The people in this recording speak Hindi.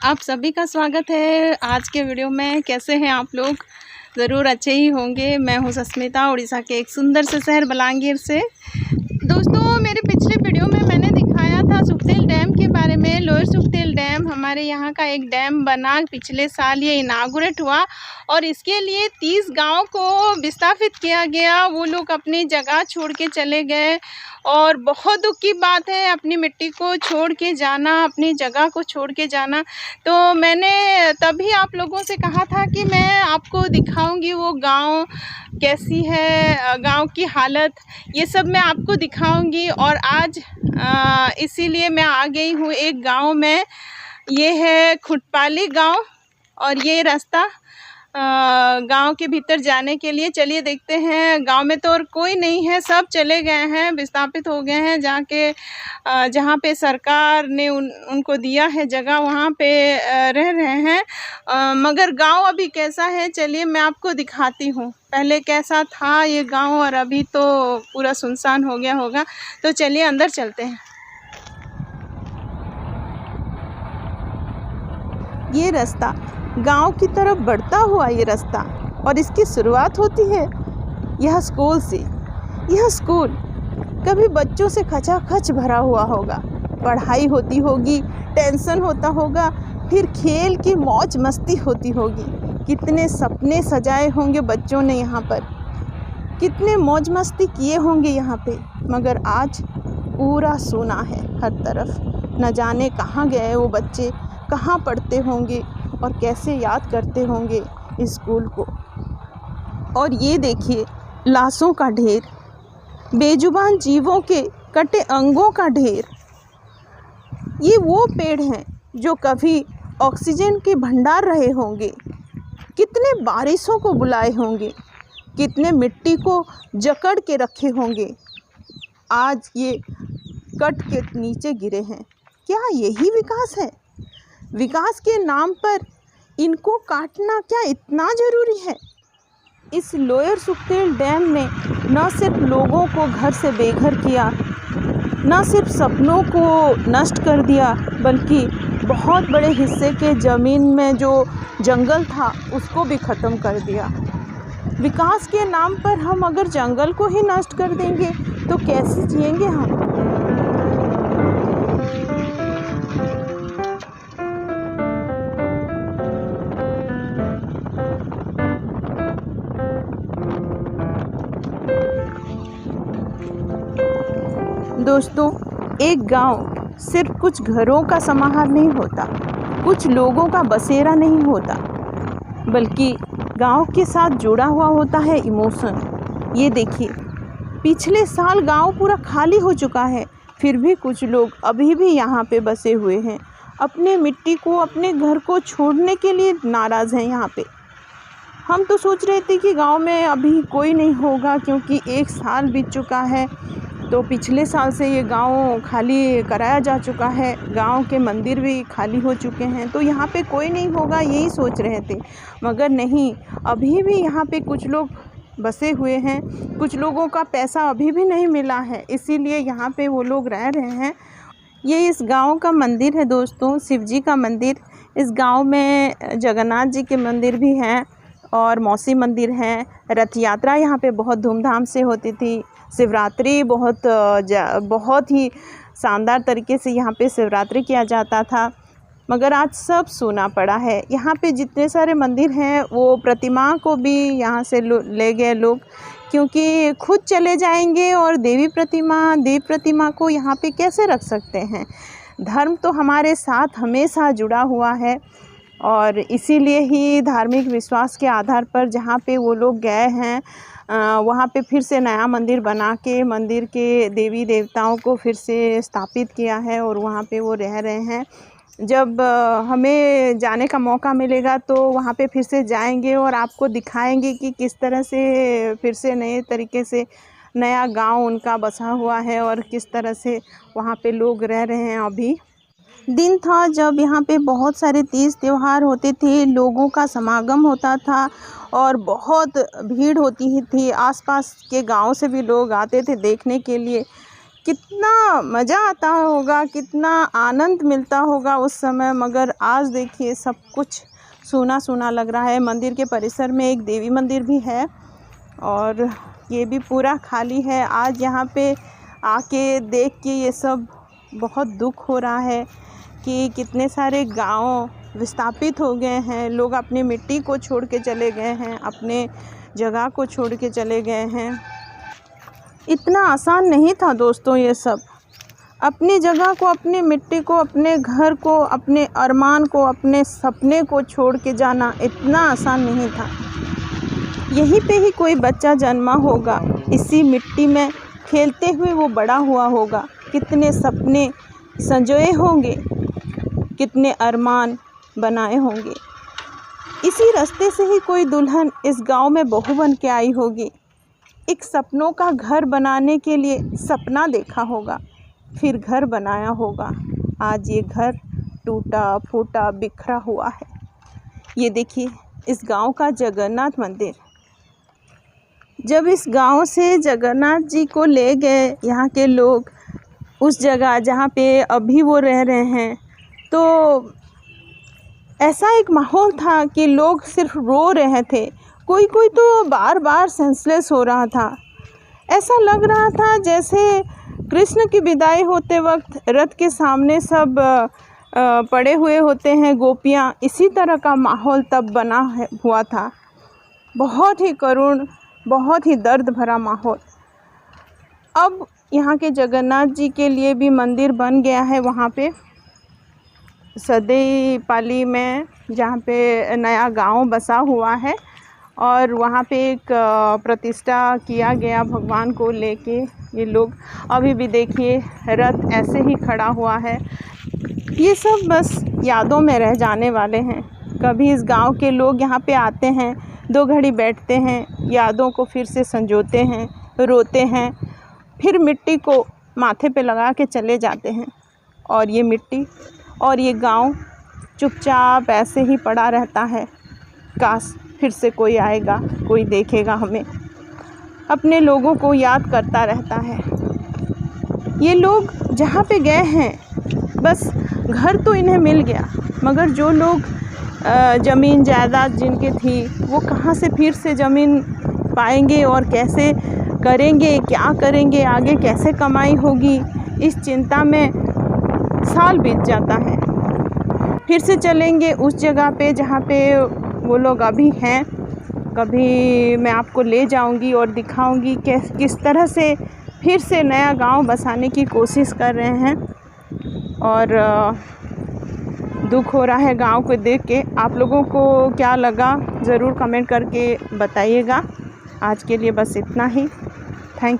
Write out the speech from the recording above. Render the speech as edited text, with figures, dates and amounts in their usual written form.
आप सभी का स्वागत है आज के वीडियो में। कैसे हैं आप लोग? ज़रूर अच्छे ही होंगे। मैं हूं सस्मिता, उड़ीसा के एक सुंदर से शहर बलांगीर से। दोस्तों, मेरे पिछले वीडियो में मैंने दिखाया था सुखतेल डैम के बारे में। लोअर सुखतेल डैम हमारे यहाँ का एक डैम बना, पिछले साल ये इनागुरेट हुआ और इसके लिए 30 गांव को विस्थापित किया गया। वो लोग अपनी जगह छोड़ के चले गए और बहुत दुख की बात है अपनी मिट्टी को छोड़ के जाना, अपनी जगह को छोड़ के जाना। तो मैंने तभी आप लोगों से कहा था कि मैं आपको दिखाऊंगी वो गांव कैसी है, गांव की हालत, ये सब मैं आपको दिखाऊंगी। और आज इसीलिए मैं आ गई हूँ एक गांव में। ये है खुटपाली गांव और ये रास्ता गांव के भीतर जाने के लिए। चलिए देखते हैं। गांव में तो और कोई नहीं है, सब चले गए हैं, विस्थापित हो गए हैं। जहाँ पे सरकार ने उनको दिया है जगह, वहाँ पे रह रहे हैं। मगर गांव अभी कैसा है, चलिए मैं आपको दिखाती हूँ। पहले कैसा था ये गांव और अभी तो पूरा सुनसान हो गया होगा। तो चलिए अंदर चलते हैं। ये रास्ता गांव की तरफ बढ़ता हुआ ये रास्ता, और इसकी शुरुआत होती है यह स्कूल से। यह स्कूल कभी बच्चों से खचाखच भरा हुआ होगा, पढ़ाई होती होगी, टेंशन होता होगा, फिर खेल की मौज मस्ती होती होगी। कितने सपने सजाए होंगे बच्चों ने यहाँ पर, कितने मौज मस्ती किए होंगे यहाँ पे। मगर आज पूरा सूना है हर तरफ। न जाने कहाँ गए वो बच्चे, कहाँ पढ़ते होंगे और कैसे याद करते होंगे इस स्कूल को। और ये देखिए लाशों का ढेर, बेजुबान जीवों के कटे अंगों का ढेर। ये वो पेड़ हैं जो कभी ऑक्सीजन के भंडार रहे होंगे, कितने बारिशों को बुलाए होंगे, कितने मिट्टी को जकड़ के रखे होंगे। आज ये कट के नीचे गिरे हैं। क्या यही विकास है? विकास के नाम पर इनको काटना क्या इतना ज़रूरी है? इस लोअर सुखतेल डैम ने न सिर्फ लोगों को घर से बेघर किया, न सिर्फ सपनों को नष्ट कर दिया, बल्कि बहुत बड़े हिस्से के ज़मीन में जो जंगल था उसको भी ख़त्म कर दिया। विकास के नाम पर हम अगर जंगल को ही नष्ट कर देंगे तो कैसे जिएंगे हम? दोस्तों, एक गांव सिर्फ कुछ घरों का समाहार नहीं होता, कुछ लोगों का बसेरा नहीं होता, बल्कि गांव के साथ जुड़ा हुआ होता है इमोशन। ये देखिए, पिछले साल गांव पूरा खाली हो चुका है, फिर भी कुछ लोग अभी भी यहाँ पे बसे हुए हैं। अपने मिट्टी को, अपने घर को छोड़ने के लिए नाराज़ हैं यहाँ पे। हम तो सोच रहे थे कि गांव में अभी कोई नहीं होगा, क्योंकि एक साल बीत चुका है। तो पिछले साल से ये गांव खाली कराया जा चुका है, गांव के मंदिर भी खाली हो चुके हैं, तो यहाँ पे कोई नहीं होगा यही सोच रहे थे। मगर नहीं, अभी भी यहाँ पे कुछ लोग बसे हुए हैं, कुछ लोगों का पैसा अभी भी नहीं मिला है, इसीलिए यहाँ पे वो लोग रह रहे हैं। ये इस गांव का मंदिर है दोस्तों, शिव जी का मंदिर। इस गांव में जगन्नाथ जी के मंदिर भी हैं और मौसी मंदिर हैं। रथ यात्रा यहाँ पे बहुत धूमधाम से होती थी। शिवरात्रि बहुत ही शानदार तरीके से यहाँ पे शिवरात्रि किया जाता था। मगर आज सब सूना पड़ा है। यहाँ पे जितने सारे मंदिर हैं वो प्रतिमा को भी यहाँ से ले गए लोग, क्योंकि खुद चले जाएंगे और देवी प्रतिमा को यहाँ पे कैसे रख सकते हैं। धर्म तो हमारे साथ हमेशा जुड़ा हुआ है और इसीलिए ही धार्मिक विश्वास के आधार पर जहाँ पे वो लोग गए हैं वहाँ पे फिर से नया मंदिर बना के मंदिर के देवी देवताओं को फिर से स्थापित किया है और वहाँ पे वो रह रहे हैं। जब हमें जाने का मौका मिलेगा तो वहाँ पे फिर से जाएंगे और आपको दिखाएंगे कि किस तरह से फिर से नए तरीके से नया गांव उनका बसा हुआ है और किस तरह से वहाँ पे लोग रह रहे हैं। अभी दिन था जब यहाँ पे बहुत सारे तीज त्यौहार होते थे, लोगों का समागम होता था और बहुत भीड़ होती ही थी। आसपास के गांव से भी लोग आते थे देखने के लिए कितना मज़ा आता होगा, कितना आनंद मिलता होगा उस समय। मगर आज देखिए सब कुछ सूना सूना लग रहा है। मंदिर के परिसर में एक देवी मंदिर भी है और ये भी पूरा खाली है। आज यहाँ पे आके देख के ये सब बहुत दुख हो रहा है कि कितने सारे गांव विस्थापित हो गए हैं। लोग अपनी मिट्टी को छोड़ के चले गए हैं, अपने जगह को छोड़ के चले गए हैं। इतना आसान नहीं था दोस्तों ये सब। अपनी जगह को, अपनी मिट्टी को, अपने घर को, अपने अरमान को, अपने सपने को छोड़ के जाना इतना आसान नहीं था। यहीं पे ही कोई बच्चा जन्मा होगा, इसी मिट्टी में खेलते हुए वो बड़ा हुआ होगा। कितने सपने संजोए होंगे, कितने अरमान बनाए होंगे। इसी रास्ते से ही कोई दुल्हन इस गांव में बहू बन के आई होगी। एक सपनों का घर बनाने के लिए सपना देखा होगा, फिर घर बनाया होगा। आज ये घर टूटा फूटा बिखरा हुआ है। ये देखिए इस गांव का जगन्नाथ मंदिर। जब इस गांव से जगन्नाथ जी को ले गए यहाँ के लोग उस जगह जहाँ पे अभी वो रह रहे हैं, तो ऐसा एक माहौल था कि लोग सिर्फ रो रहे थे। कोई कोई तो बार बार सेंसलेस हो रहा था। ऐसा लग रहा था जैसे कृष्ण की विदाई होते वक्त रथ के सामने सब पड़े हुए होते हैं गोपियाँ। इसी तरह का माहौल तब बना हुआ था। बहुत ही करुण, बहुत ही दर्द भरा माहौल। अब यहाँ के जगन्नाथ जी के लिए भी मंदिर बन गया है वहाँ पे सदैई पाली में, जहाँ पे नया गांव बसा हुआ है और वहाँ पे एक प्रतिष्ठा किया गया भगवान को लेके। ये लोग अभी भी देखिए रथ ऐसे ही खड़ा हुआ है। ये सब बस यादों में रह जाने वाले हैं। कभी इस गांव के लोग यहाँ पे आते हैं, 2 घड़ी बैठते हैं, यादों को फिर से संजोते हैं, रोते हैं, फिर मिट्टी को माथे पे लगा के चले जाते हैं। और ये मिट्टी और ये गांव चुपचाप ऐसे ही पड़ा रहता है। काश फिर से कोई आएगा, कोई देखेगा हमें, अपने लोगों को याद करता रहता है। ये लोग जहाँ पे गए हैं बस घर तो इन्हें मिल गया, मगर जो लोग ज़मीन जायदाद जिनकी थी वो कहाँ से फिर से ज़मीन पाएंगे और कैसे करेंगे, क्या करेंगे, आगे कैसे कमाई होगी, इस चिंता में साल बीत जाता है। फिर से चलेंगे उस जगह पे जहाँ पे वो लोग अभी हैं। कभी मैं आपको ले जाऊंगी और दिखाऊंगी कि किस तरह से फिर से नया गांव बसाने की कोशिश कर रहे हैं। और दुख हो रहा है गांव को देख के। आप लोगों को क्या लगा ज़रूर कमेंट करके बताइएगा। आज के लिए बस इतना ही।